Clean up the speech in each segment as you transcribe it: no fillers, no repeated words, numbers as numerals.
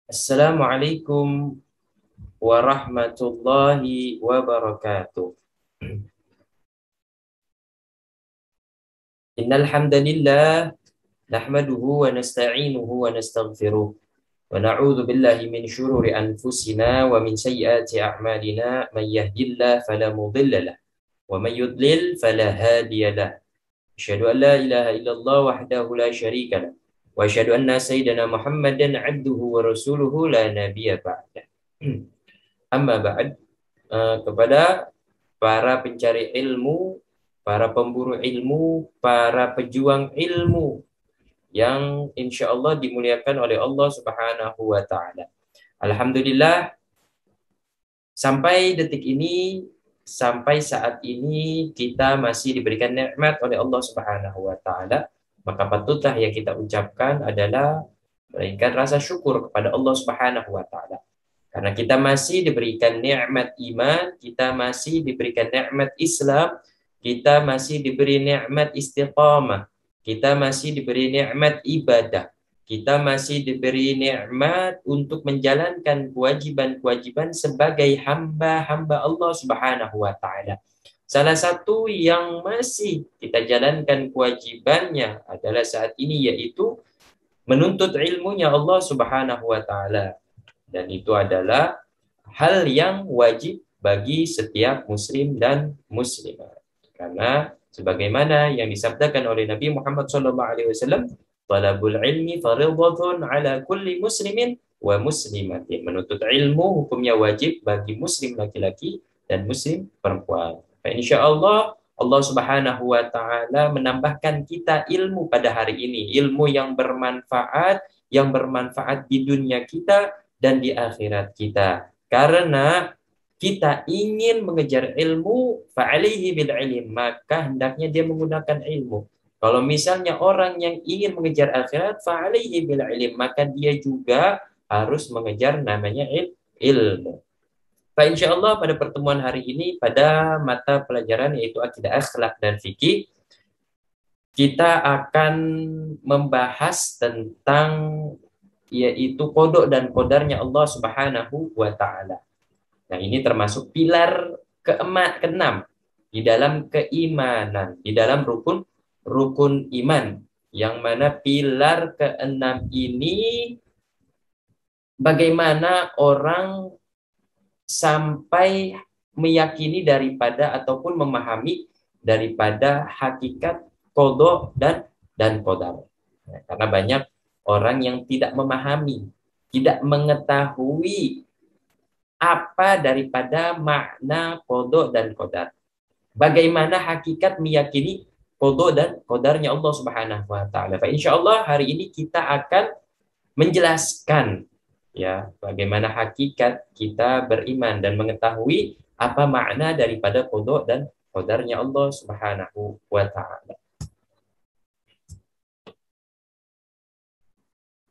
Assalamualaikum warahmatullahi wabarakatuh. Innal hamdalillah nahmaduhu wa nasta'inuhu wa nastaghfiruh wa na'udzu billahi min shururi anfusina wa min sayyiati a'malina may yahdihillahu fala mudilla lahu wa may yudlil fala hadiya lahu. Asyhadu an la ilaha illallah wahdahu la syarika lahu wa asyhadu anna sayyidana Muhammadan 'abduhu wa rasuluhu la nabiyya ba'da. Amma ba'd. Kepada para pencari ilmu, para pemburu ilmu, para pejuang ilmu yang insya Allah dimuliakan oleh Allah Subhanahu wa Ta'ala. Alhamdulillah, sampai detik ini, sampai saat ini kita masih diberikan nikmat oleh Allah Subhanahu wa Ta'ala. Maka patutlah yang kita ucapkan adalah memberikan rasa syukur kepada Allah Subhanahu wa Ta'ala. Karena kita masih diberikan nikmat iman, kita masih diberikan nikmat Islam, kita masih diberi nikmat istiqamah, kita masih diberi nikmat ibadah, kita masih diberi nikmat untuk menjalankan kewajiban-kewajiban sebagai hamba-hamba Allah Subhanahu wa Ta'ala. Salah satu yang masih kita jalankan kewajibannya adalah saat ini, yaitu menuntut ilmunya Allah Subhanahu wa Ta'ala. Dan itu adalah hal yang wajib bagi setiap muslim dan muslimah. Karena sebagaimana yang disabdakan oleh Nabi Muhammad SAW, talabul ilmi fardhatun ala kulli muslimin wa muslimatin. Menuntut ilmu hukumnya wajib bagi muslim laki-laki dan muslim perempuan. Insyaallah Allah Subhanahu wa Ta'ala menambahkan kita ilmu pada hari ini, ilmu yang bermanfaat di dunia kita dan di akhirat kita. Karena kita ingin mengejar ilmu, fa'alihi bil ilm, maka hendaknya dia menggunakan ilmu. Kalau misalnya orang yang ingin mengejar akhirat, fa'alihi bil ilm, maka dia juga harus mengejar namanya ilmu. Insyaallah pada pertemuan hari ini, pada mata pelajaran yaitu akidah, akhlak, dan fikih, kita akan membahas tentang yaitu kodok dan kodarnya Allah Subhanahu wa Ta'ala. Nah, ini termasuk pilar keenam di dalam keimanan, di dalam rukun iman, yang mana pilar keenam ini bagaimana orang sampai meyakini daripada ataupun memahami daripada hakikat kodok dan kodar. Nah, karena banyak orang yang tidak memahami, tidak mengetahui apa daripada makna kodok dan kodar. Bagaimana hakikat meyakini kodok dan kodarnya Allah Subhanahu wa Ta'ala. Insyaallah hari ini kita akan menjelaskan ya bagaimana hakikat kita beriman dan mengetahui apa makna daripada kodok dan kodarnya Allah Subhanahu wa Ta'ala.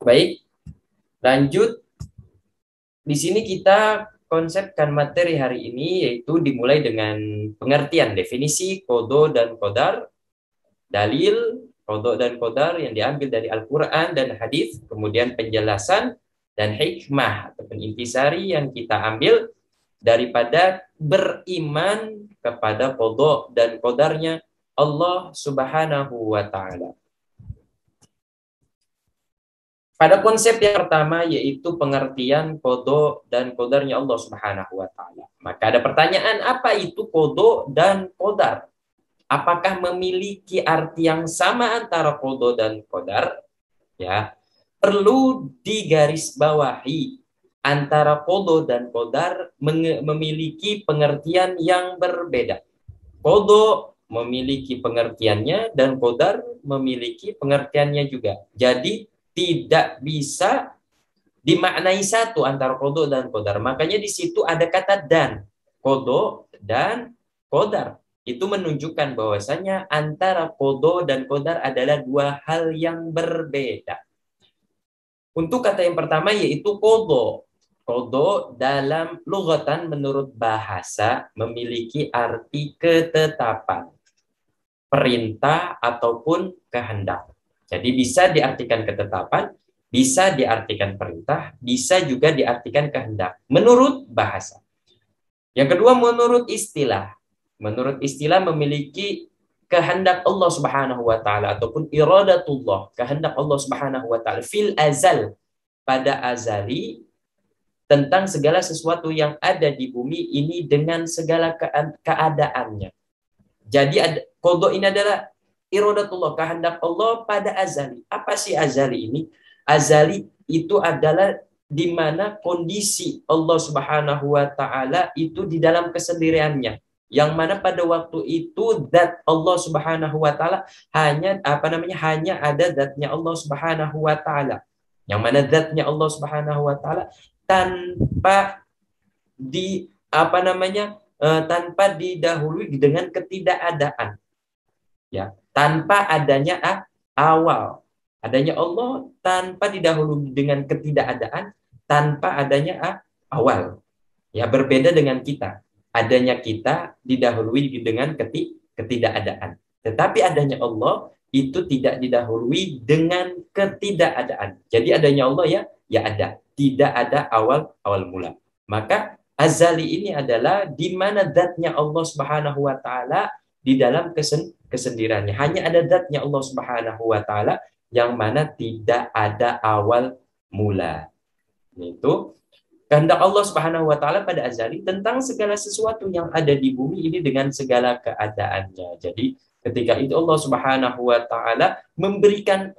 Baik, lanjut. Di sini kita konsepkan materi hari ini, yaitu dimulai dengan pengertian definisi kodo dan kodar, dalil kodo dan kodar yang diambil dari Al-Quran dan hadis, kemudian penjelasan dan hikmah ataupun intisari yang kita ambil daripada beriman kepada kodo dan kodarnya Allah Subhanahu wa Ta'ala. Pada konsep yang pertama, yaitu pengertian kodo dan kodarnya Allah Subhanahu wa Ta'ala. Maka ada pertanyaan, apa itu kodo dan kodar? Apakah memiliki arti yang sama antara kodo dan kodar? Ya, perlu digarisbawahi, antara kodo dan kodar memiliki pengertian yang berbeda. Kodo memiliki pengertiannya dan kodar memiliki pengertiannya juga. Jadi tidak bisa dimaknai satu antara kodo dan kodar. Makanya di situ ada kata dan. Kodo dan kodar. Itu menunjukkan bahwasanya antara kodo dan kodar adalah dua hal yang berbeda. Untuk kata yang pertama yaitu kodo. Kodo dalam lugatan menurut bahasa memiliki arti ketetapan, perintah ataupun kehendak. Jadi bisa diartikan ketetapan, Bisa diartikan perintah, bisa juga diartikan kehendak menurut bahasa. Yang kedua, menurut istilah. Menurut istilah memiliki kehendak Allah Subhanahu wa taala ataupun iradatullah, kehendak Allah Subhanahu wa taala fil azal, pada azali, tentang segala sesuatu yang ada di bumi ini dengan segala keadaannya. Jadi qada ini adalah iradatullah, kehendak Allah pada azali. Apa sih azali ini? Azali itu adalah di mana kondisi Allah Subhanahu wa taala itu di dalam kesendiriannya. Yang mana pada waktu itu zat Allah Subhanahu wa taala hanya ada zatnya Allah Subhanahu wa taala. Yang mana zatnya Allah Subhanahu wa taala tanpa tanpa didahului dengan ketidakadaan, ya, tanpa adanya awal. Adanya Allah tanpa didahului dengan ketidakadaan, tanpa adanya awal. Ya, berbeda dengan kita. Adanya kita didahului dengan ketidakadaan. Tetapi adanya Allah itu tidak didahului dengan ketidakadaan. Jadi adanya Allah ya ada. Tidak ada awal mula. Maka azali ini adalah di mana zatnya Allah Subhanahu wa taala di dalam kesendiriannya. Hanya ada zatnya Allah Subhanahu wa taala yang mana tidak ada awal mula. Itu kehendak Allah Subhanahu wa taala pada azali tentang segala sesuatu yang ada di bumi ini dengan segala keadaannya. Jadi ketika itu Allah Subhanahu wa taala memberikan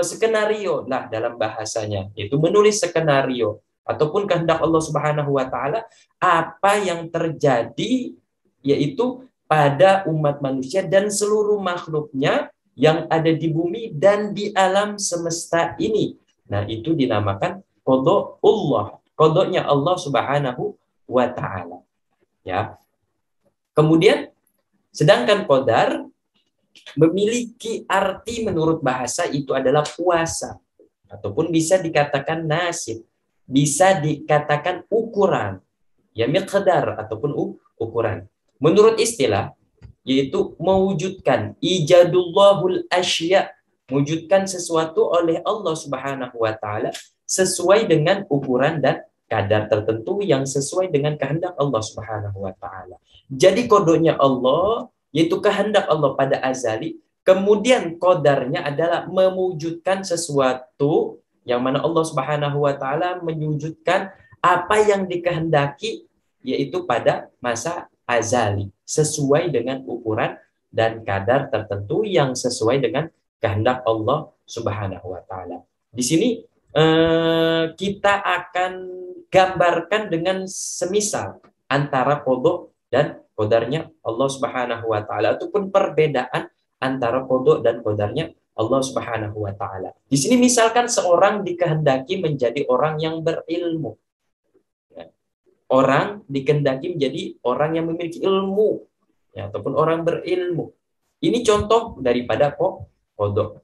skenario lah dalam bahasanya, itu menulis skenario ataupun kehendak Allah Subhanahu wa taala apa yang terjadi yaitu pada umat manusia dan seluruh makhluknya yang ada di bumi dan di alam semesta ini. Nah, itu dinamakan qada'ullah, qada'nya Allah Subhanahu wa taala. Ya. Kemudian sedangkan qadar memiliki arti menurut bahasa itu adalah puasa, ataupun bisa dikatakan nasib, bisa dikatakan ukuran, ya, miqdar ataupun ukuran. Menurut istilah yaitu mewujudkan ijadullahul asya, mewujudkan sesuatu oleh Allah Subhanahu wa taala sesuai dengan ukuran dan kadar tertentu yang sesuai dengan kehendak Allah Subhanahu wa taala. Jadi kodonya Allah yaitu kehendak Allah pada azali, kemudian qadarnya adalah mewujudkan sesuatu yang mana Allah Subhanahu wa taala menyujudkan apa yang dikehendaki yaitu pada masa azali sesuai dengan ukuran dan kadar tertentu yang sesuai dengan kehendak Allah Subhanahu wa taala. Di sini kita akan gambarkan dengan semisal antara qada dan qadarnya Allah Subhanahu wa taala ataupun perbedaan antara qada dan qadarnya Allah Subhanahu wa taala. Di sini misalkan seorang dikehendaki menjadi orang yang berilmu. Orang dikehendaki menjadi orang yang memiliki ilmu, ya, ataupun orang berilmu. Ini contoh daripada qada.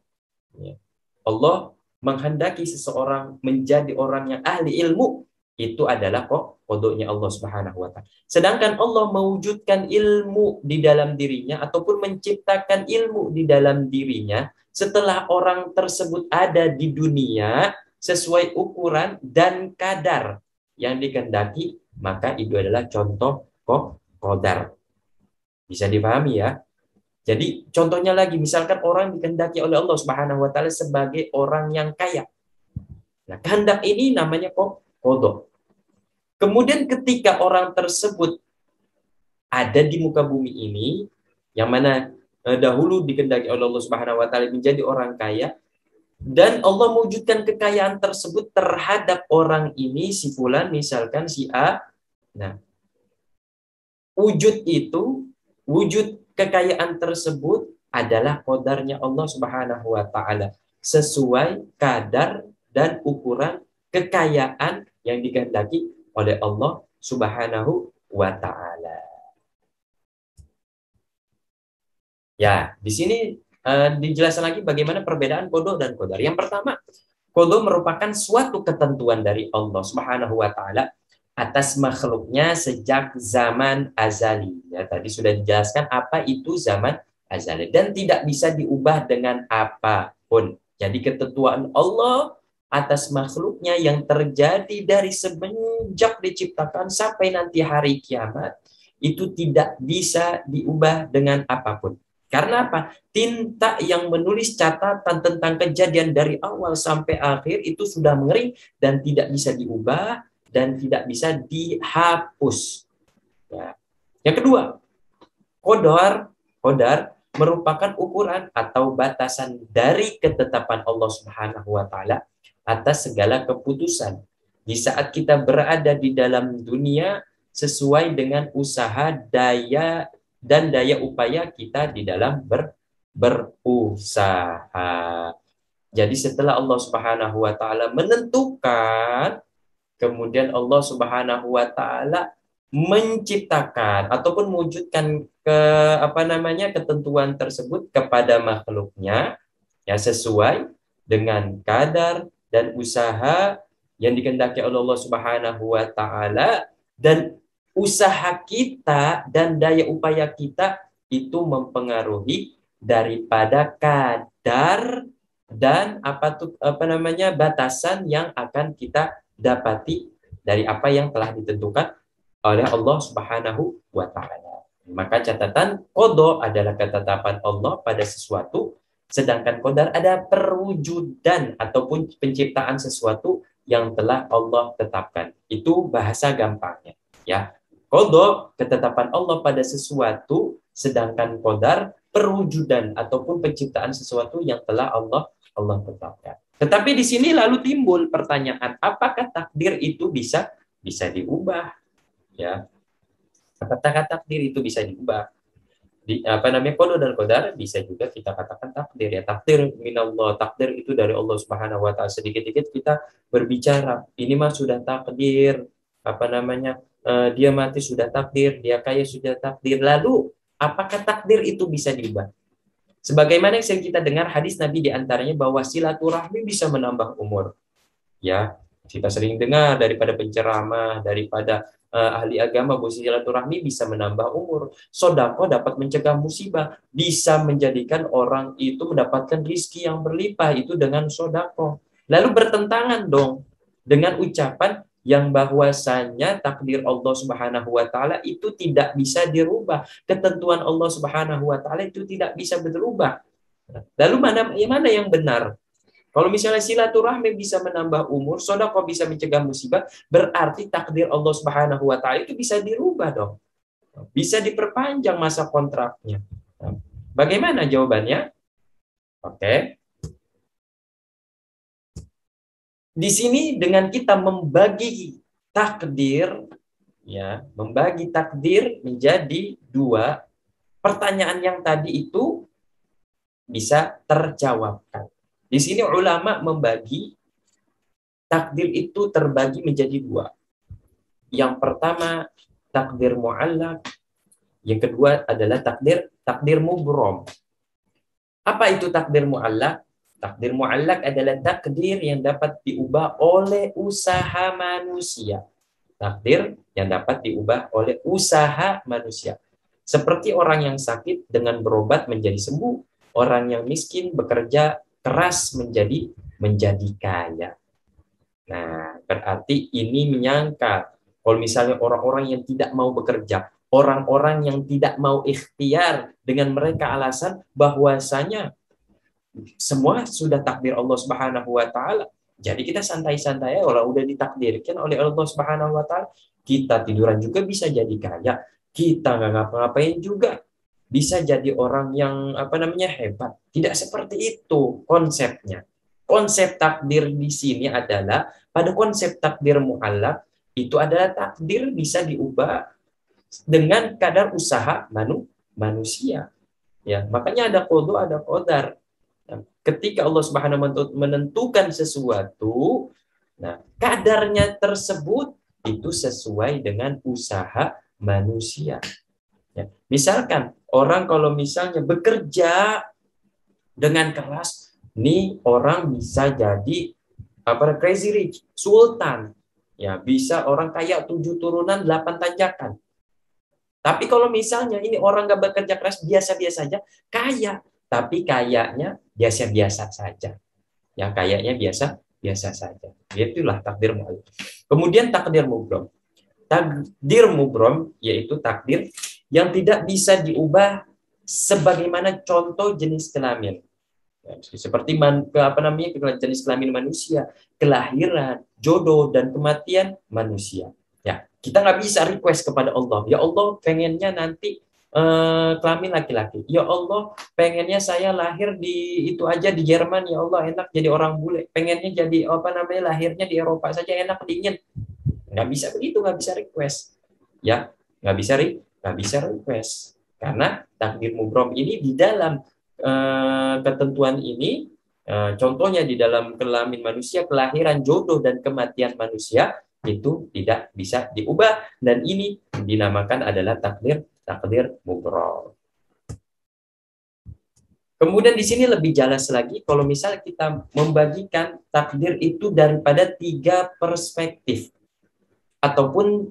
Ya. Allah menghendaki seseorang menjadi orang yang ahli ilmu, itu adalah qadanya Allah Subhanahu wa taala. Sedangkan Allah mewujudkan ilmu di dalam dirinya ataupun menciptakan ilmu di dalam dirinya setelah orang tersebut ada di dunia sesuai ukuran dan kadar yang dikehendaki, maka itu adalah contoh qadar. Bisa dipahami ya? Jadi contohnya lagi, misalkan orang dikehendaki oleh Allah Subhanahu wa taala sebagai orang yang kaya. Nah, kehendak ini namanya qada. Kemudian ketika orang tersebut ada di muka bumi ini, yang mana dahulu dikehendaki oleh Allah Subhanahu wa taala menjadi orang kaya, dan Allah mewujudkan kekayaan tersebut terhadap orang ini, si fulan, misalkan si A. Nah, wujud kekayaan tersebut adalah qadarnya Allah Subhanahu wa taala sesuai kadar dan ukuran kekayaan yang dikehendaki oleh Allah Subhanahu wa taala. Ya, di sini dijelaskan lagi bagaimana perbedaan qada dan qadar. Yang pertama, qada merupakan suatu ketentuan dari Allah Subhanahu wa taala atas makhluknya sejak zaman azali. Ya, tadi sudah dijelaskan apa itu zaman azali dan tidak bisa diubah dengan apapun. Jadi ketentuan Allah atas makhluknya yang terjadi dari semenjak diciptakan sampai nanti hari kiamat itu tidak bisa diubah dengan apapun. Karena apa? Tinta yang menulis catatan tentang kejadian dari awal sampai akhir itu sudah mengering dan tidak bisa diubah dan tidak bisa dihapus. Ya. Yang kedua, qadar merupakan ukuran atau batasan dari ketetapan Allah Subhanahu wa taala atas segala keputusan. Di saat kita berada di dalam dunia sesuai dengan usaha daya dan daya upaya kita di dalam berusaha. Jadi setelah Allah Subhanahu wa taala menentukan, kemudian Allah Subhanahu wa taala menciptakan ataupun mewujudkan ketentuan tersebut kepada makhluknya ya sesuai dengan kadar dan usaha yang dikehendaki oleh Allah Subhanahu wa taala, dan usaha kita dan daya upaya kita itu mempengaruhi daripada kadar dan batasan yang akan kita dapati dari apa yang telah ditentukan oleh Allah Subhanahu wa taala. Maka catatan qada adalah ketetapan Allah pada sesuatu, sedangkan qadar ada perwujudan ataupun penciptaan sesuatu yang telah Allah tetapkan. Itu bahasa gampangnya, ya. Qada ketetapan Allah pada sesuatu, sedangkan qadar perwujudan ataupun penciptaan sesuatu yang telah Allah tetapkan. Tetapi di sini lalu timbul pertanyaan, apakah takdir itu bisa diubah? Ya, apakah takdir itu bisa diubah? Qada dan qadar bisa juga kita katakan takdir, ya. Takdir minallah, takdir itu dari Allah Subhanahu wa taala. Sedikit-sedikit kita berbicara, ini mah sudah takdir, dia mati sudah takdir, dia kaya sudah takdir. Lalu apakah takdir itu bisa diubah? Sebagaimana yang sering kita dengar hadis Nabi diantaranya bahwa silaturahmi bisa menambah umur. Ya, kita sering dengar daripada penceramah, daripada ahli agama bahwa silaturahmi bisa menambah umur. Sedekah dapat mencegah musibah, bisa menjadikan orang itu mendapatkan rizki yang berlimpah itu dengan sedekah. Lalu bertentangan dong dengan ucapan yang bahwasanya takdir Allah Subhanahu wa taala itu tidak bisa dirubah. Ketentuan Allah Subhanahu wa taala itu tidak bisa berubah. Lalu mana yang benar? Kalau misalnya silaturahmi bisa menambah umur, sedekah bisa mencegah musibah, berarti takdir Allah Subhanahu wa taala itu bisa dirubah dong. Bisa diperpanjang masa kontraknya. Bagaimana jawabannya? Oke. Di sini dengan kita membagi takdir, ya, membagi takdir menjadi dua, pertanyaan yang tadi itu bisa terjawabkan. Di sini ulama membagi takdir itu terbagi menjadi dua. Yang pertama takdir mu'allaq, yang kedua adalah takdir mubrom. Apa itu takdir mu'allaq? Takdir mu'allaq adalah takdir yang dapat diubah oleh usaha manusia. Takdir yang dapat diubah oleh usaha manusia. Seperti orang yang sakit dengan berobat menjadi sembuh, orang yang miskin bekerja keras menjadi kaya. Nah, berarti ini menyangka kalau misalnya orang-orang yang tidak mau bekerja, orang-orang yang tidak mau ikhtiar dengan mereka alasan bahwasanya semua sudah takdir Allah Subhanahu wa taala. Jadi kita santai-santai kalau udah ditakdirkan oleh Allah Subhanahu wa taala, kita tiduran juga bisa jadi kaya, kita nggak ngapa-ngapain juga bisa jadi orang yang hebat. Tidak seperti itu konsepnya. Konsep takdir di sini adalah pada konsep takdir mu'allaq itu adalah takdir bisa diubah dengan kadar usaha manusia. Ya, makanya ada qada, ada qadar. Nah, ketika Allah Subhanahu wa taala menentukan sesuatu, nah kadarnya tersebut itu sesuai dengan usaha manusia. Ya, misalkan orang kalau misalnya bekerja dengan keras, nih orang bisa jadi crazy rich, sultan. Ya, bisa orang kaya 7 turunan 8 tanjakan. Tapi kalau misalnya ini orang nggak bekerja keras, biasa-biasa saja, kaya. Tapi kayaknya biasa-biasa saja. yang kayaknya biasa saja. Itulah takdir mu'allaq. Kemudian takdir mubrom. Takdir mubrom yaitu takdir yang tidak bisa diubah sebagaimana contoh jenis kelamin. Ya, seperti jenis kelamin manusia, kelahiran, jodoh, dan kematian manusia. Ya, kita nggak bisa request kepada Allah. Ya Allah, pengennya nanti kelamin laki-laki. Ya Allah, pengennya saya lahir di itu aja di Jerman. Ya Allah, enak jadi orang bule. Pengennya jadi lahirnya di Eropa saja enak dingin. Nggak bisa begitu, nggak bisa request. Ya, nggak bisa request. Karena takdir mubrom ini di dalam ketentuan ini, contohnya di dalam kelamin manusia, kelahiran, jodoh, dan kematian manusia itu tidak bisa diubah, dan ini dinamakan adalah takdir mubrom. Kemudian di sini lebih jelas lagi kalau misal kita membagikan takdir itu daripada 3 perspektif, ataupun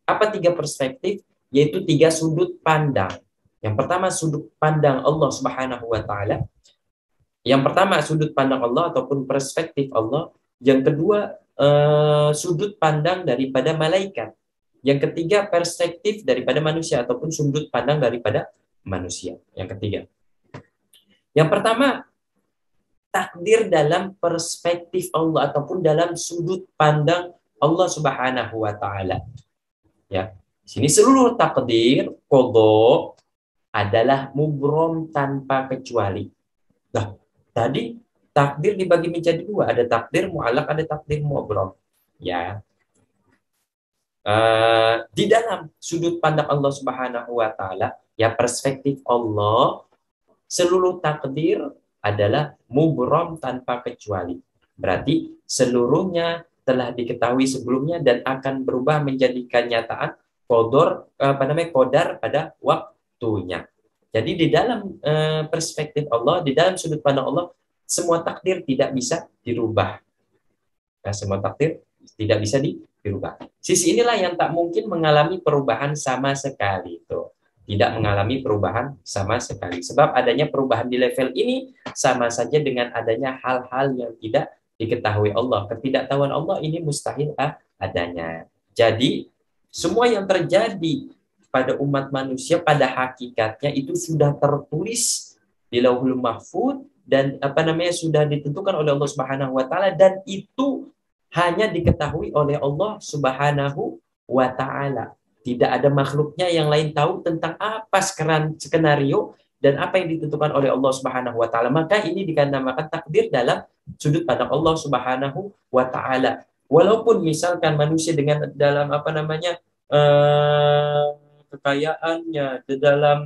apa 3 perspektif, yaitu 3 sudut pandang. Yang pertama sudut pandang Allah Subhanahu wa taala. Yang pertama sudut pandang Allah ataupun perspektif Allah. Yang kedua sudut pandang daripada malaikat. Yang ketiga perspektif daripada manusia ataupun sudut pandang daripada manusia. Yang ketiga. Yang pertama takdir dalam perspektif Allah ataupun dalam sudut pandang Allah Subhanahu wa taala. Ya. Sini seluruh takdir qada adalah mubrom tanpa kecuali. Nah, tadi takdir dibagi menjadi 2, ada takdir mu'allaq, ada takdir mubrom. Ya. Di dalam sudut pandang Allah Subhanahu wa taala, ya perspektif Allah, seluruh takdir adalah mubrom tanpa kecuali. Berarti seluruhnya telah diketahui sebelumnya dan akan berubah menjadi kenyataan qadar pada waktunya. Jadi di dalam perspektif Allah, di dalam sudut pandang Allah, semua takdir tidak bisa dirubah. Nah, semua takdir tidak bisa dirubah. Sisi inilah yang tak mungkin mengalami perubahan sama sekali. Tuh. Tidak mengalami perubahan sama sekali. Sebab adanya perubahan di level ini sama saja dengan adanya hal-hal yang tidak diketahui Allah. Ketidaktahuan Allah ini mustahil adanya. Jadi, semua yang terjadi pada umat manusia pada hakikatnya itu sudah tertulis di Lauhul Mahfuz dan sudah ditentukan oleh Allah Subhanahu wa taala, dan itu hanya diketahui oleh Allah Subhanahu wa taala. Tidak ada makhluknya yang lain tahu tentang apa skenario dan apa yang ditentukan oleh Allah Subhanahu wa taala. Maka ini dinamakan takdir dalam sudut pandang Allah Subhanahu wa taala. Walaupun misalkan manusia dengan dalam kekayaannya, di dalam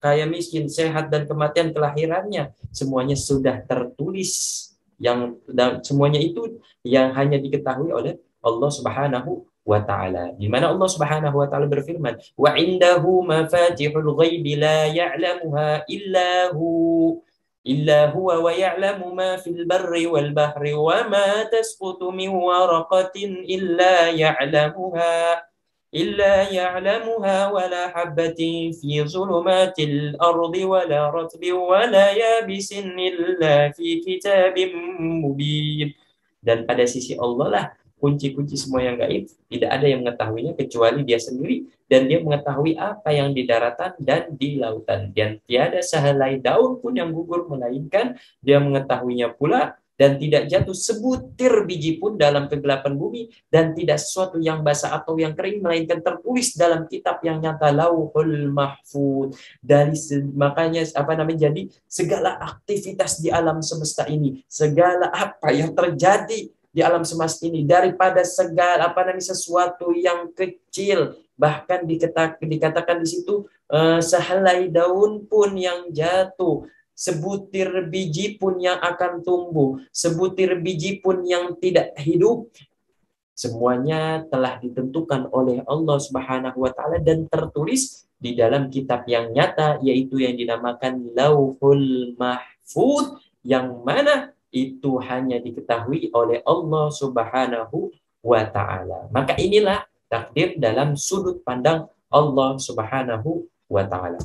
kaya miskin, sehat dan kematian kelahirannya, semuanya sudah tertulis, yang semuanya itu yang hanya diketahui oleh Allah Subhanahu wa taala. Di mana Allah Subhanahu wa taala berfirman, "Wa indahu mafatihul ghaibi la ya'lamuha illa huwa wa ya'lamu ma fil barri wal bahri wa ma tasqutu min waraqatin إلا يعلمها ولا حبة في ظلمات الأرض ولا رطب ولا يابس إلا في كتاب مبين." Dan pada sisi Allah lah kunci-kunci semua yang gaib, tidak ada yang mengetahuinya kecuali Dia sendiri, dan Dia mengetahui apa yang di daratan dan di lautan, dan tiada sehelai daun pun yang gugur melainkan Dia mengetahuinya pula, dan tidak jatuh sebutir biji pun dalam kegelapan bumi, dan tidak sesuatu yang basah atau yang kering melainkan tertulis dalam kitab yang nyata, Lauhul Mahfuz. Makanya jadi segala aktivitas di alam semesta ini, segala apa yang terjadi di alam semesta ini, daripada segala sesuatu yang kecil, bahkan dikatakan di situ sehelai daun pun yang jatuh, sebutir biji pun yang akan tumbuh, sebutir biji pun yang tidak hidup, semuanya telah ditentukan oleh Allah Subhanahu wa taala dan tertulis di dalam kitab yang nyata, yaitu yang dinamakan Lauhul Mahfuz, yang mana itu hanya diketahui oleh Allah Subhanahu wa taala. Maka inilah takdir dalam sudut pandang Allah Subhanahu wa taala.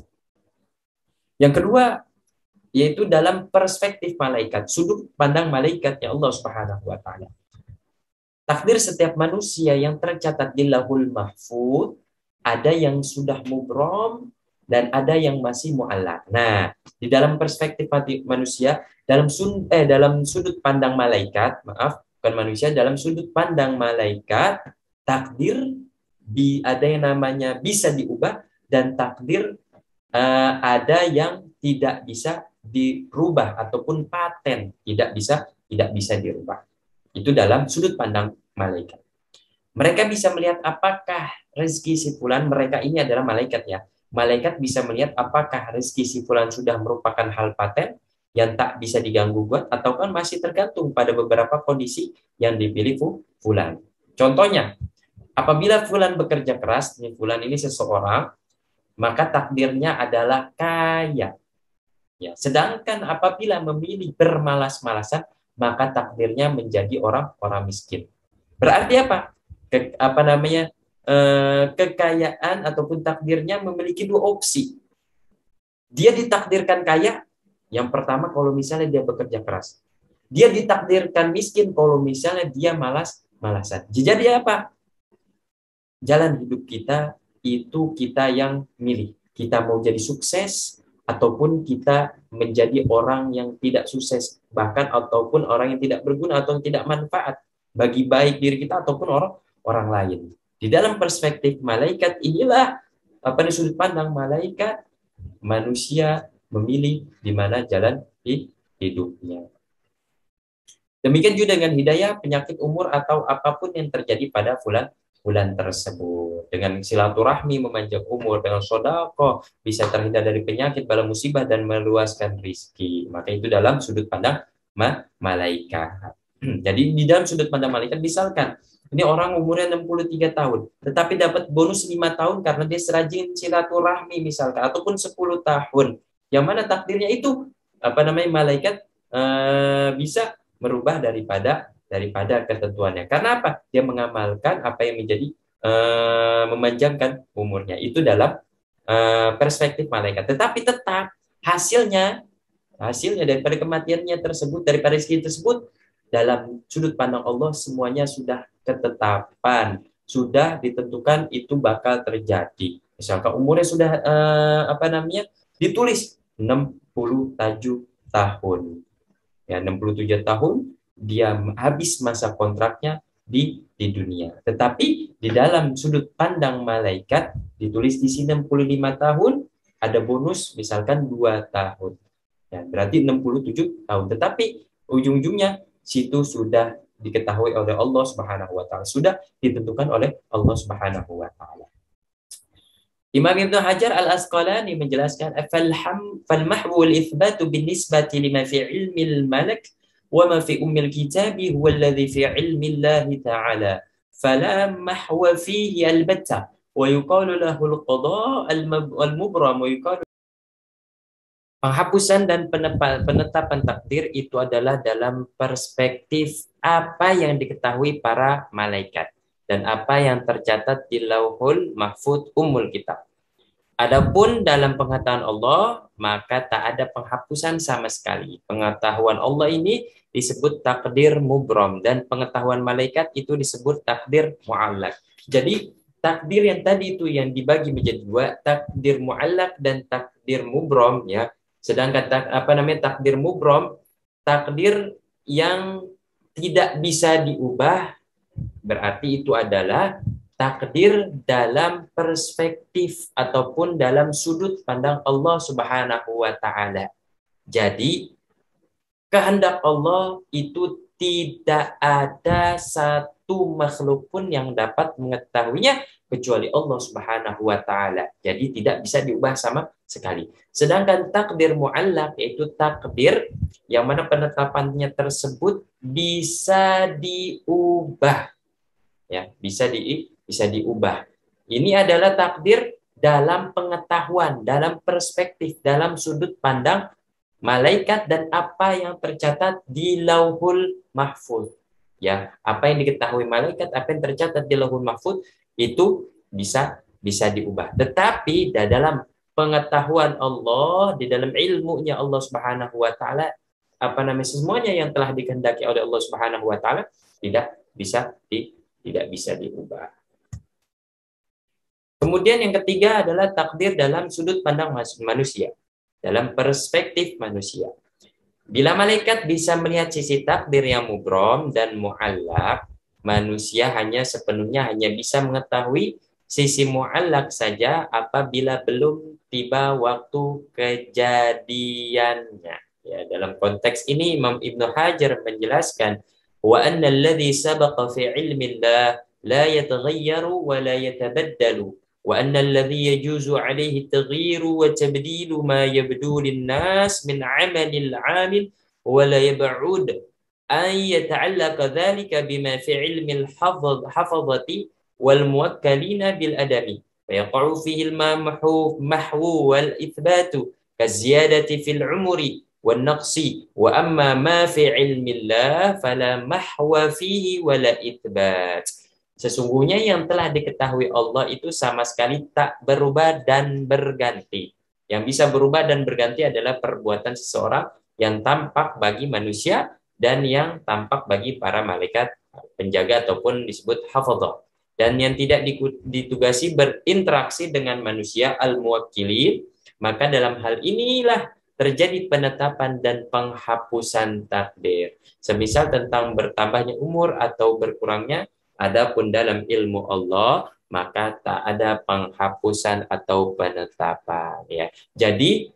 Yang kedua, yaitu dalam perspektif malaikat, sudut pandang malaikatnya Allah Subhanahu wa taala. Takdir setiap manusia yang tercatat di Lauhul Mahfuz ada yang sudah mubrom dan ada yang masih muallaq. Nah, di dalam perspektif manusia, dalam sudut pandang malaikat, maaf, bukan manusia, dalam sudut pandang malaikat, takdir ada yang namanya bisa diubah dan takdir ada yang tidak bisa dirubah ataupun paten tidak bisa dirubah. Itu dalam sudut pandang malaikat. Mereka bisa melihat apakah rezeki si fulan, mereka ini adalah malaikat ya. Malaikat bisa melihat apakah rezeki si fulan sudah merupakan hal paten yang tak bisa diganggu gugat atau kan masih tergantung pada beberapa kondisi yang dipilih fulan. Contohnya, apabila fulan bekerja keras, fulan ini seseorang, maka takdirnya adalah kaya. Ya, sedangkan apabila memilih bermalas-malasan, maka takdirnya menjadi orang-orang miskin. Berarti apa? Apa namanya? Kekayaan ataupun takdirnya memiliki dua opsi. Dia ditakdirkan kaya, yang pertama kalau misalnya dia bekerja keras. Dia ditakdirkan miskin kalau misalnya dia malas-malasan. Jadi apa? Jalan hidup kita itu kita yang milih. Kita mau jadi sukses ataupun kita menjadi orang yang tidak sukses, bahkan ataupun orang yang tidak berguna atau tidak manfaat bagi baik diri kita ataupun orang lain. Di dalam perspektif malaikat inilah apa di sudut pandang malaikat, manusia memilih di mana jalan hidupnya. Demikian juga dengan hidayah, penyakit umur atau apapun yang terjadi pada bulan tersebut. Dengan silaturahmi memanjang umur, dengan sodako bisa terhindar dari penyakit, bala musibah dan meluaskan rizki. Maka itu dalam sudut pandang malaikat. Jadi di dalam sudut pandang malaikat, misalkan ini orang umurnya 63 tahun, tetapi dapat bonus 5 tahun karena dia serajin silaturahmi misalkan, ataupun 10 tahun. Yang mana takdirnya itu apa namanya malaikat bisa merubah daripada ketentuannya. Karena apa? Dia mengamalkan apa yang menjadi memanjangkan umurnya. Itu dalam perspektif malaikat. Tetapi tetap hasilnya daripada kematiannya tersebut, daripada rezeki tersebut, dalam sudut pandang Allah semuanya sudah ketetapan, sudah ditentukan itu bakal terjadi. Misalkan umurnya sudah apa namanya ditulis 67 tahun. Ya, 67 tahun dia habis masa kontraknya di dunia. Tetapi di dalam sudut pandang malaikat ditulis di sini 65 tahun, ada bonus misalkan 2 tahun. Ya, berarti 67 tahun. Tetapi ujung-ujungnya situ sudah diketahui oleh Allah Subhanahu wa taala, sudah ditentukan oleh Allah Subhanahu wa taala. Imam Ibnu Hajar Al-Asqalani menjelaskan فالمحو والإثبات بالنسبة لما في علم الملك وما في أم الكتاب هو الذي في علم الله تعالى فلا محو فيه البتة ويقال له القضاء المبرم ويقال penghapusan dan penetapan takdir itu adalah dalam perspektif apa yang diketahui para malaikat dan apa yang tercatat di Lauhul Mahfuz Ummul Kitab. Adapun dalam pengetahuan Allah, maka tak ada penghapusan sama sekali. Pengetahuan Allah ini disebut takdir mubrom dan pengetahuan malaikat itu disebut takdir mu'allaq. Jadi takdir yang tadi itu yang dibagi menjadi dua, takdir mu'allaq dan takdir mubrom ya. Sedangkan takdir mubrom, takdir yang tidak bisa diubah, berarti itu adalah takdir dalam perspektif ataupun dalam sudut pandang Allah Subhanahu wa taala. Jadi kehendak Allah itu tidak ada satu makhluk pun yang dapat mengetahuinya kecuali Allah Subhanahu wa taala. Jadi tidak bisa diubah sama sekali. Sedangkan takdir mu'allaq yaitu takdir yang mana penetapannya tersebut bisa diubah. Ya, bisa diubah. Ini adalah takdir dalam pengetahuan, dalam perspektif, dalam sudut pandang malaikat dan apa yang tercatat di Lauhul Mahfuz. Ya, apa yang diketahui malaikat, apa yang tercatat di Lauhul Mahfuz itu bisa diubah. Tetapi dalam pengetahuan Allah, di dalam ilmunya Allah Subhanahu wa taala, semuanya yang telah dikehendaki oleh Allah Subhanahu wa taala tidak bisa diubah. Kemudian yang ketiga adalah takdir dalam sudut pandang manusia, dalam perspektif manusia. Bila malaikat bisa melihat sisi takdir yang mubrom dan mu'allak, manusia hanya bisa mengetahui sisi mu'allak saja apabila belum tiba waktu kejadiannya. Ya, dalam konteks ini Imam Ibnu Hajar menjelaskan wa anna alladhi sabaqa fi ilmillah la yataghayyaru wa la yatabaddalu wa anna alladhi yajuzu alayhi taghyiru wa tabdilu ma yabdu lin-nas min 'amalil 'amil wa la yab'ud an yata'allaqa dhalika bima fi 'ilmil hafadhati wal muwakkalina bil adami fa yaqa'u fihi al-mahwu wal ithbatu kaziyadati fil 'umri wan naqsi wa amma ma fi 'ilmillah fala mahwa fihi wala itsbat. Sesungguhnya yang telah diketahui Allah itu sama sekali tak berubah dan berganti. Yang bisa berubah dan berganti adalah perbuatan seseorang yang tampak bagi manusia dan yang tampak bagi para malaikat penjaga ataupun disebut hafadhah. Dan yang tidak ditugasi berinteraksi dengan manusia al-muwakkilin, maka dalam hal inilah terjadi penetapan dan penghapusan takdir. Semisal tentang bertambahnya umur atau berkurangnya, adapun dalam ilmu Allah, maka tak ada penghapusan atau penetapan. Ya. Jadi,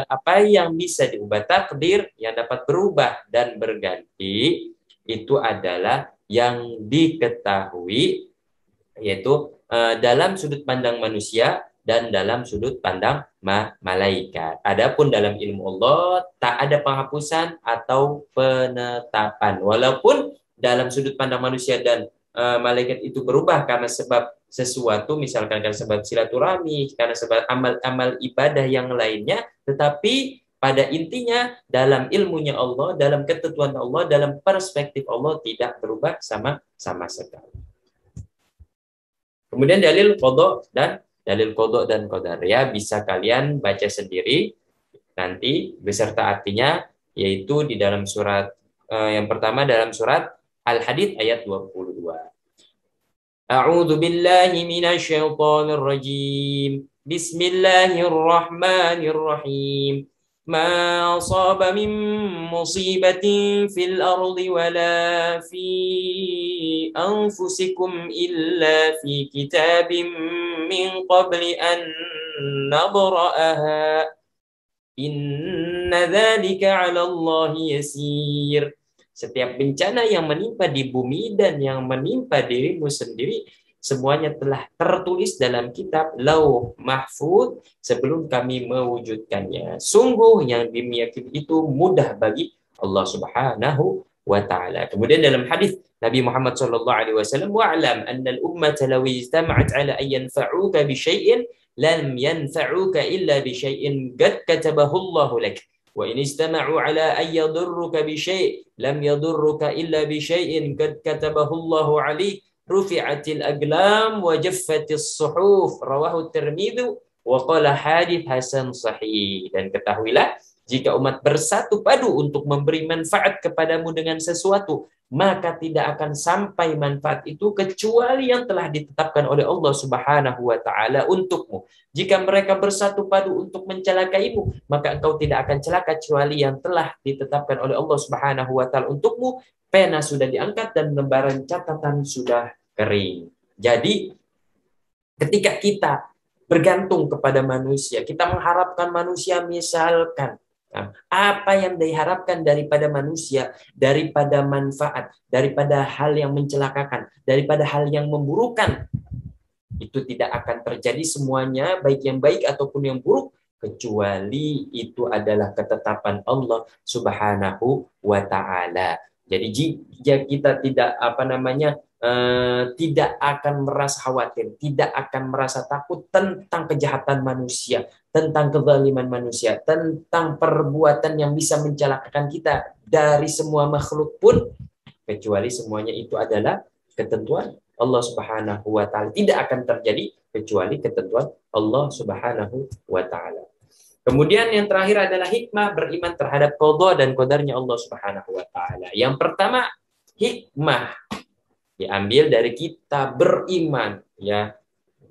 apa yang bisa diubah takdir, yang dapat berubah dan berganti, itu adalah yang diketahui, yaitu dalam sudut pandang manusia dan dalam sudut pandang malaikat. Adapun dalam ilmu Allah tak ada penghapusan atau penetapan. Walaupun dalam sudut pandang manusia dan malaikat itu berubah karena sebab sesuatu, misalkan karena sebab silaturahmi, karena sebab amal-amal ibadah yang lainnya, tetapi pada intinya dalam ilmunya Allah, dalam ketentuan Allah, dalam perspektif Allah tidak berubah sama sekali. Kemudian dalil qada dan qadar, ya, bisa kalian baca sendiri nanti beserta artinya, yaitu di dalam surat yang pertama dalam surat Al-Hadid ayat 22. A'udzu billahi minasyaitonir rajim. Bismillahirrahmanirrahim. Ma asaba min musibatin fil ardi wala fi anfusikum illa fi kitabim min qabli an nabra'aha. Inna dzalika 'ala Allahi yasir. Setiap bencana yang menimpa di bumi dan yang menimpa dirimu sendiri, semuanya telah tertulis dalam kitab Lauh Mahfuz sebelum kami mewujudkannya. Sungguh yang demikian itu mudah bagi Allah Subhanahu wa taala. Kemudian dalam hadis Nabi Muhammad sallallahu alaihi wasallam, wa'lam anna al-ummata law ijtama'at 'ala an yanfa'uka bi syai'in lam yanfa'uka illa bi syai'in qad katabahu Allahu lak. Wa in istama'u 'ala an yadurruka bi syai' lam yadurruka illa bi syai'in qad katabahu Allahu 'alaik. Rufi'atil aglam wa jaffatis suhuf. Rawahu Tirmidzi wa qala hadits hasan sahih. Dan ketahuilah, jika umat bersatu padu untuk memberi manfaat kepadamu dengan sesuatu, maka tidak akan sampai manfaat itu kecuali yang telah ditetapkan oleh Allah Subhanahu wa taala untukmu. Jika mereka bersatu padu untuk mencelakaimu, maka engkau tidak akan celaka kecuali yang telah ditetapkan oleh Allah Subhanahu wa taala untukmu. Pena sudah diangkat dan lembaran catatan sudah kering. Jadi ketika kita bergantung kepada manusia, kita mengharapkan manusia, misalkan apa yang diharapkan daripada manusia, daripada manfaat, daripada hal yang mencelakakan, daripada hal yang memburukan, itu tidak akan terjadi semuanya, baik yang baik ataupun yang buruk, kecuali itu adalah ketetapan Allah Subhanahu wa taala. Jadi jika kita tidak tidak akan merasa khawatir, tidak akan merasa takut tentang kejahatan manusia, tentang kezaliman manusia, tentang perbuatan yang bisa mencelakakan kita dari semua makhluk pun, kecuali semuanya itu adalah ketentuan Allah Subhanahu wa taala. Tidak akan terjadi kecuali ketentuan Allah Subhanahu wa taala. Kemudian yang terakhir adalah hikmah beriman terhadap qada dan qadarnya Allah Subhanahu wa taala. Yang pertama, hikmah diambil dari kita beriman, ya,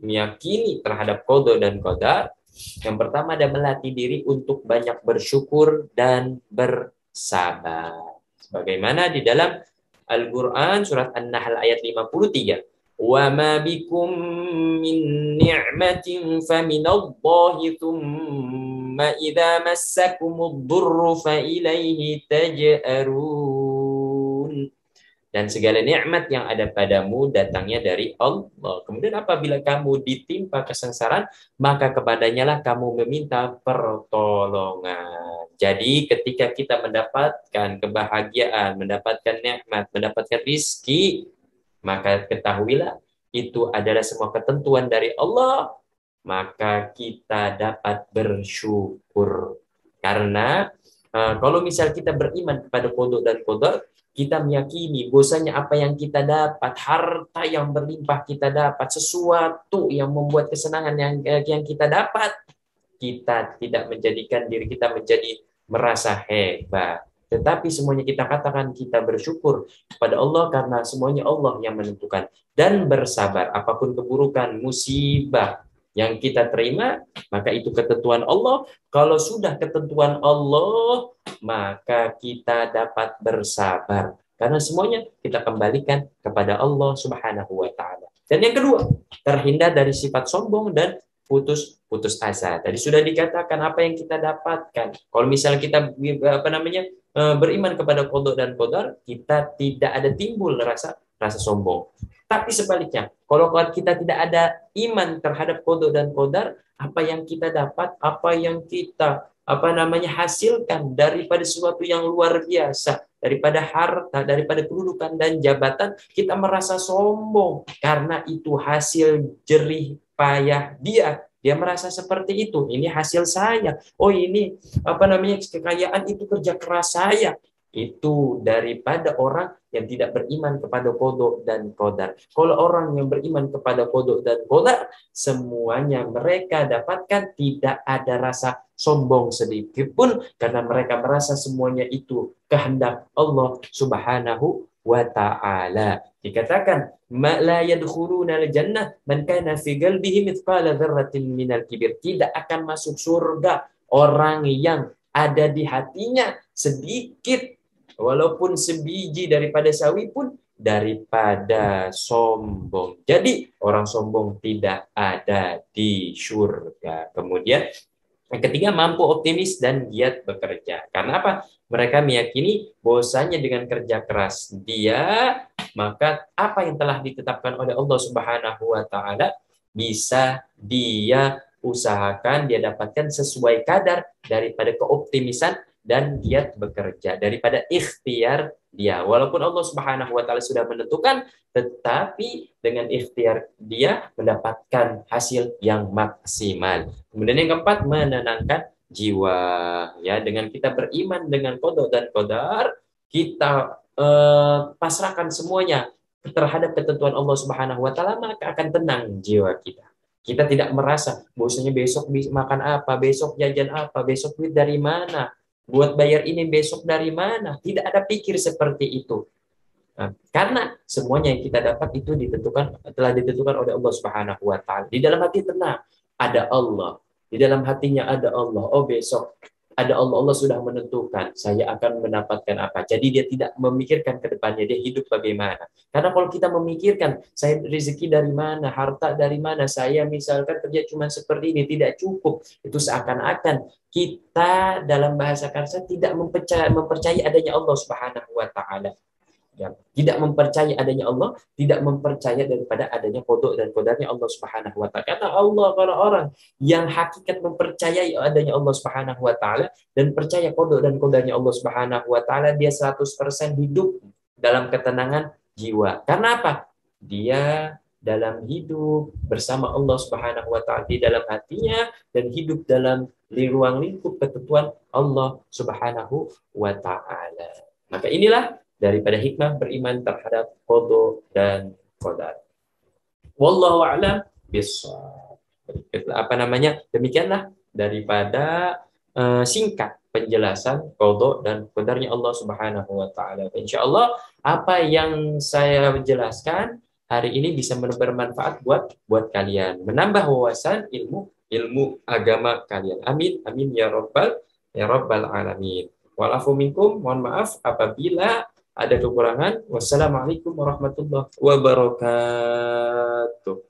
meyakini terhadap qada dan qadar. Yang pertama adalah melatih diri untuk banyak bersyukur dan bersabar. Sebagaimana di dalam Al-Qur'an surat An-Nahl ayat 53. Wa ma bikum min ni'matin faminallahi tsumma idza massakumud durru fa ilaihi taj'arun. Dan segala nikmat yang ada padamu datangnya dari Allah. Kemudian apabila kamu ditimpa kesengsaraan, maka kepadanya lah kamu meminta pertolongan. Jadi ketika kita mendapatkan kebahagiaan, mendapatkan nikmat, mendapatkan rizki, maka ketahuilah itu adalah semua ketentuan dari Allah. Maka kita dapat bersyukur. Karena kalau misal kita beriman kepada qada dan qadar, kita meyakini bahwasanya apa yang kita dapat, harta yang berlimpah kita dapat, sesuatu yang membuat kesenangan yang kita dapat, kita tidak menjadikan diri kita menjadi merasa hebat. Tetapi semuanya kita katakan kita bersyukur kepada Allah karena semuanya Allah yang menentukan. Dan bersabar apapun keburukan, musibah yang kita terima, maka itu ketentuan Allah. Kalau sudah ketentuan Allah, maka kita dapat bersabar. Karena semuanya kita kembalikan kepada Allah Subhanahu wa taala. Dan yang kedua, terhindar dari sifat sombong dan putus asa. Tadi sudah dikatakan apa yang kita dapatkan. Kalau misalnya kita beriman kepada qada dan qadar, kita tidak ada timbul rasa sombong. Tapi sebaliknya, kalau kita tidak ada iman terhadap qada dan qadar, apa yang kita dapat, apa yang kita hasilkan daripada sesuatu yang luar biasa, daripada harta, daripada kedudukan dan jabatan, kita merasa sombong karena itu hasil jerih payah dia. Dia merasa seperti itu. Ini hasil saya. Oh, ini kekayaan itu kerja keras saya. Itu daripada orang yang tidak beriman kepada qada dan qadar. Kalau orang yang beriman kepada qada dan qadar, semuanya mereka dapatkan tidak ada rasa sombong sedikit pun karena mereka merasa semuanya itu kehendak Allah Subhanahu wa ta'ala. Dikatakan la yadkhuluna al-jannah man kana fi qalbihi mithqala dzarratin minal kibir. Tidak akan masuk surga orang yang ada di hatinya sedikit walaupun sebiji daripada sawi pun daripada sombong. Jadi orang sombong tidak ada di surga. Kemudian yang ketiga, mampu optimis dan giat bekerja. Karena apa? Mereka meyakini bahwasanya dengan kerja keras dia, maka apa yang telah ditetapkan oleh Allah Subhanahu wa taala bisa dia usahakan, dia dapatkan sesuai kadar daripada keoptimisan dan giat bekerja, daripada ikhtiar dia. Walaupun Allah Subhanahu wa taala sudah menentukan, tetapi dengan ikhtiar dia mendapatkan hasil yang maksimal. Kemudian yang keempat, menenangkan jiwa. Ya, dengan kita beriman dengan qada dan qadar, kita pasrahkan semuanya terhadap ketentuan Allah Subhanahu wa taala, maka akan tenang jiwa kita. Kita tidak merasa bahwasanya besok makan apa, besok jajan apa, besok duit dari mana, buat bayar ini besok dari mana. Tidak ada pikir seperti itu. Nah, karena semuanya yang kita dapat itu telah ditentukan oleh Allah Subhanahu wa taala. Di dalam hati tenang, ada Allah. Di dalam hatinya ada Allah. Oh, besok ada Allah. Allah sudah menentukan saya akan mendapatkan apa. Jadi dia tidak memikirkan ke depannya, dia hidup bagaimana. Karena kalau kita memikirkan saya rezeki dari mana, harta dari mana, saya misalkan kerja cuma seperti ini, tidak cukup. Itu seakan-akan kita dalam bahasa kasar tidak mempercayai adanya Allah Subhanahu wa taala. Ya, tidak mempercayai adanya Allah, tidak mempercayai daripada adanya qada dan qadarnya Allah Subhanahu wa taala. Karena Allah, kalau orang yang hakikat mempercayai adanya Allah Subhanahu wa taala dan percaya qada dan qadarnya Allah Subhanahu wa taala, dia 100% hidup dalam ketenangan jiwa. Karena apa? Dia dalam hidup bersama Allah Subhanahu wa taala di dalam hatinya dan hidup dalam ruang lingkup ketentuan Allah Subhanahu wa taala. Maka inilah daripada hikmah beriman terhadap qada dan qadar. Wallahu a'lam bishawab. Apa namanya? Demikianlah daripada singkat penjelasan qada dan qadarnya Allah Subhanahu wa taala. Insyaallah apa yang saya jelaskan hari ini bisa bermanfaat buat kalian, menambah wawasan ilmu agama kalian. Amin amin ya rabbal alamin. Walafu minkum, mohon maaf apabila ada kekurangan. Wassalamualaikum warahmatullahi wabarakatuh.